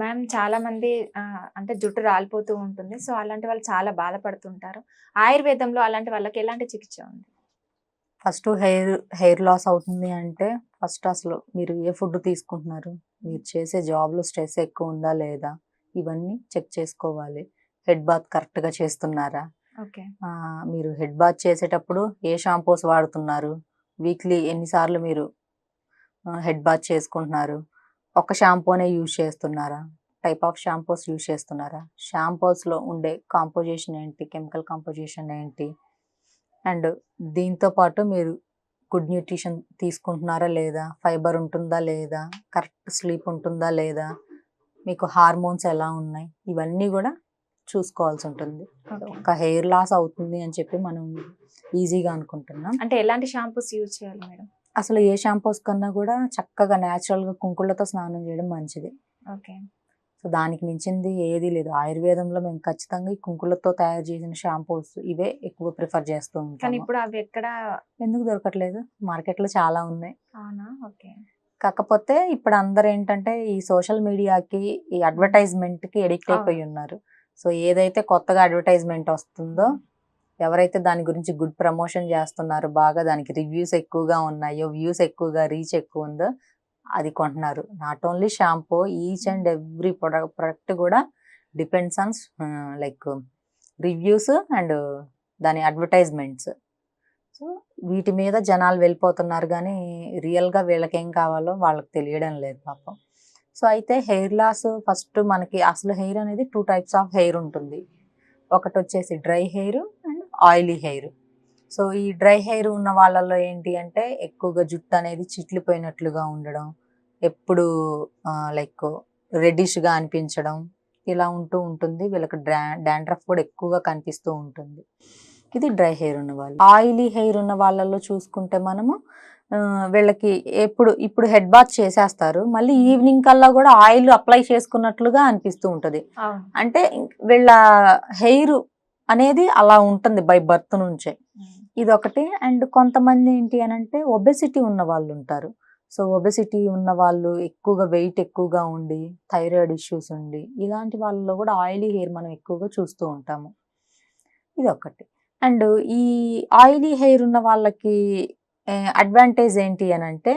Ma'am చాలా మంది అంటే జుట్టు రాలిపోతూ ఉంటుంది. సో, అలాంటి వాళ్ళు చాలా బాధపడుతుంటారు. ఆయుర్వేదంలో అలాంటి వాళ్ళకి ఎలాంటి చికిత్స ఉంది? ఫస్ట్ హెయిర్ లాస్ అవుతుంది అంటే ఫస్ట్ అసలు మీరు ఏ ఫుడ్ తీసుకుంటున్నారు, మీరు చేసే జాబ్లో స్ట్రెస్ ఎక్కువ ఉందా లేదా, ఇవన్నీ చెక్ చేసుకోవాలి. హెడ్ బాత్ కరెక్ట్గా చేస్తున్నారా, ఓకే. మీరు హెడ్ బాత్ చేసేటప్పుడు ఏ షాంపూస్ వాడుతున్నారు, వీక్లీ ఎన్నిసార్లు మీరు హెడ్ బాత్ చేసుకుంటున్నారు, ఒక షాంపూనే యూజ్ చేస్తున్నారా, టైప్ ఆఫ్ షాంపూస్ యూజ్ చేస్తున్నారా, షాంపూస్లో ఉండే కాంపోజిషన్ ఏంటి, కెమికల్ కాంపోజిషన్ ఏంటి, అండ్ దీంతో పాటు మీరు గుడ్ న్యూట్రిషన్ తీసుకుంటున్నారా లేదా, ఫైబర్ ఉంటుందా లేదా, కరెక్ట్ స్లీప్ ఉంటుందా లేదా, మీకు హార్మోన్స్ ఎలా ఉన్నాయి, ఇవన్నీ కూడా చూసుకోవాల్సి ఉంటుంది. ఒక హెయిర్ లాస్ అవుతుంది అని చెప్పి మనం ఈజీగా అనుకుంటున్నాం. అంటే ఎలాంటి షాంపూస్ యూజ్ చేయాలి మేడం? అసలు ఏ షాంపూస్ కన్నా కూడా చక్కగా న్యాచురల్గా కుంకుళ్ళతో స్నానం చేయడం మంచిది. ఓకే. సో దానికి మించింది ఏది లేదు. ఆయుర్వేదంలో మేము ఖచ్చితంగా ఈ కుంకులతో తయారు చేసిన షాంపూస్ ఇవే ఎక్కువ ప్రిఫర్ చేస్తూ కానీ ఉంటాము. ఇప్పుడు అవి ఎక్కడ ఎందుకు దొరకట్లేదు? మార్కెట్లో చాలా ఉన్నాయి. అవునా? ఓకే. కాకపోతే ఇప్పుడు అందరు ఏంటంటే ఈ సోషల్ మీడియాకి, ఈ అడ్వర్టైజ్మెంట్కి ఎడిక్ట్ అయిపోయి ఉన్నారు. సో ఏదైతే కొత్తగా అడ్వర్టైజ్మెంట్ వస్తుందో, ఎవరైతే దాని గురించి గుడ్ ప్రమోషన్ చేస్తున్నారో, బాగా దానికి రివ్యూస్ ఎక్కువగా ఉన్నాయో, వ్యూస్ ఎక్కువగా, రీచ్ ఎక్కువ ఉందో అది కొంటున్నారు. Not only shampoo, each and every product కూడా depends on like reviews and దాని అడ్వర్టైజ్మెంట్స్. సో వీటి మీద జనాలు వెళ్ళిపోతున్నారు కానీ రియల్గా వీళ్ళకి ఏం కావాలో వాళ్ళకి తెలియడం లేదు పాపం. సో అయితే హెయిర్ లాస్ ఫస్ట్ మనకి అసలు హెయిర్ అనేది 2 టైప్స్ ఆఫ్ హెయిర్ ఉంటుంది. ఒకటి వచ్చేసి dry hair and oily hair. So ఈ డ్రై హెయిర్ ఉన్న వాళ్ళలో ఏంటి అంటే ఎక్కువగా జుట్టు అనేది చిట్లిపోయినట్లుగా ఉండడం, ఎప్పుడు లైక్ రెడ్డిష్గా అనిపించడం, ఇలా ఉంటూ ఉంటుంది. వీళ్ళకి డాండ్రఫ్ కూడా ఎక్కువగా కనిపిస్తూ ఉంటుంది. ఇది డ్రై హెయిర్ ఉన్న వాళ్ళు. ఆయిలీ హెయిర్ ఉన్న వాళ్ళలో చూసుకుంటే మనము వీళ్ళకి ఇప్పుడు హెడ్ బాత్ చేసేస్తారు, మళ్ళీ ఈవినింగ్ కల్లా కూడా ఆయిల్ అప్లై చేసుకున్నట్లుగా అనిపిస్తూ ఉంటుంది. అంటే వీళ్ళ హెయిర్ అనేది అలా ఉంటుంది బై బర్త్ నుంచే. ఇదొకటి. అండ్ కొంతమంది ఏంటి అని అంటే ఒబెసిటీ ఉన్న వాళ్ళు ఉంటారు. సో ఒబెసిటీ ఉన్న వాళ్ళు ఎక్కువగా వెయిట్ ఎక్కువగా ఉండి, థైరాయిడ్ ఇష్యూస్ ఉండి, ఇలాంటి వాళ్ళలో కూడా ఆయిలీ హెయిర్ మనం ఎక్కువగా చూస్తూ ఉంటాము. ఇదొకటి. అండ్ ఈ ఆయిలీ హెయిర్ ఉన్న వాళ్ళకి అడ్వాంటేజ్ ఏంటి అని అంటే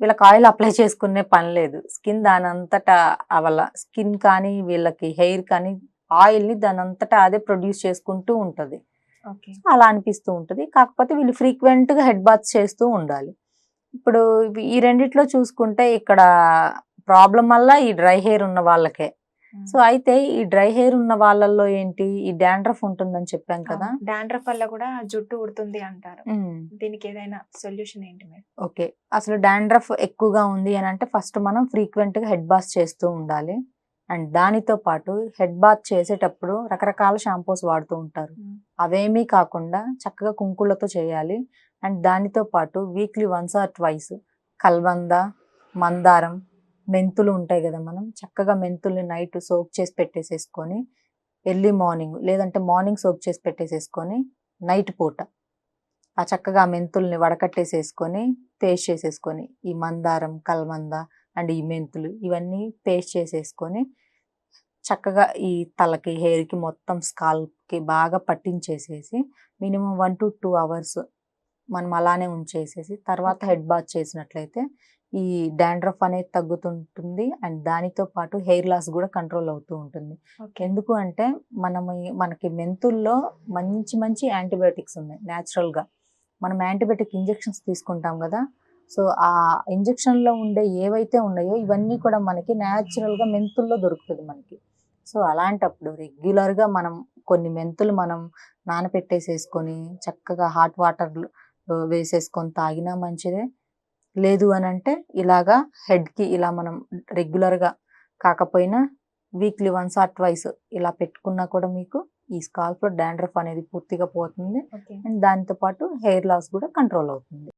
వీళ్ళకి ఆయిల్ అప్లై చేసుకునే పని లేదు. స్కిన్ దానంతటా వాళ్ళ స్కిన్ కానీ వీళ్ళకి హెయిర్ కానీ ఆయిల్ని దానంతటా అదే ప్రొడ్యూస్ చేసుకుంటూ ఉంటుంది. అలా అనిపిస్తూ ఉంటుంది. కాకపోతే వీళ్ళు ఫ్రీక్వెంట్గా హెడ్ బాత్ చేస్తూ ఉండాలి. ఇప్పుడు ఈ రెండిట్లో చూసుకుంటే ఇక్కడ ప్రాబ్లం వల్ల ఈ డ్రై హెయిర్ ఉన్న వాళ్ళకే. సో అయితే ఈ డ్రై హెయిర్ ఉన్న వాళ్ళల్లో ఏంటి, ఈ డాండ్రఫ్ ఉంటుందని చెప్పాం కదా. డాండ్రఫ్ వల్ల కూడా జుట్టు ఊడుతుంది అంటారు. దీనికి ఏదైనా సొల్యూషన్ ఏంటి మేడం? ఓకే. అసలు డాండ్రఫ్ ఎక్కువగా ఉంది అని అంటే ఫస్ట్ మనం ఫ్రీక్వెంట్గా హెడ్ బాత్ చేస్తూ ఉండాలి. అండ్ దానితో పాటు హెడ్ బాత్ చేసేటప్పుడు రకరకాల షాంపూస్ వాడుతూ ఉంటారు. అవేమీ కాకుండా చక్కగా కుంకుళ్ళతో చేయాలి. అండ్ దానితో పాటు వీక్లీ 1 or 2 కల్బంద, మందారం, మెంతులు ఉంటాయి కదా, మనం చక్కగా మెంతుల్ని నైట్ సోక్ చేసి పెట్టేసేసుకొని ఎర్లీ మార్నింగ్ లేదంటే మార్నింగ్ సోక్ చేసి పెట్టేసేసుకొని నైట్ పూట ఆ చక్కగా మెంతుల్ని వడకట్టేసేసుకొని పేస్ట్ చేసేసుకొని ఈ మందారం, కల్బంద అండ్ ఈ మెంతులు ఇవన్నీ పేస్ట్ చేసేసుకొని చక్కగా ఈ తలకి, హెయిర్కి, మొత్తం స్కాల్ప్కి బాగా పట్టించేసేసి మినిమం 1 to 2 hours మనం అలానే ఉంచేసేసి తర్వాత హెడ్ బాత్ చేసినట్లయితే ఈ డాండ్రఫ్ అనేది తగ్గుతుంటుంది. అండ్ దానితో పాటు హెయిర్ లాస్ కూడా కంట్రోల్ అవుతూ ఉంటుంది. ఎందుకు అంటే మనకి మెంతుల్లో మంచి మంచి యాంటీబయాటిక్స్ ఉన్నాయి న్యాచురల్గా. మనం యాంటీబయాటిక్ ఇంజెక్షన్స్ తీసుకుంటాం కదా. సో ఆ ఇంజెక్షన్లో ఉండే ఏవైతే ఉన్నాయో ఇవన్నీ కూడా మనకి న్యాచురల్గా మెంతుల్లో దొరుకుతుంది మనకి. సో అలాంటప్పుడు రెగ్యులర్గా మనం కొన్ని మెంతులు మనం నానపెట్టేసేసుకొని చక్కగా హాట్ వాటర్ వేసేసుకొని తాగినా మంచిదే. లేదు అని అంటే ఇలాగా హెడ్కి ఇలా మనం రెగ్యులర్గా కాకపోయినా వీక్లీ 1 or 2 ఇలా పెట్టుకున్నా కూడా మీకు ఈ స్కాల్ప్లో డాండ్రఫ్ అనేది పూర్తిగా పోతుంది. అండ్ దాంతో పాటు హెయిర్ లాస్ కూడా కంట్రోల్ అవుతుంది.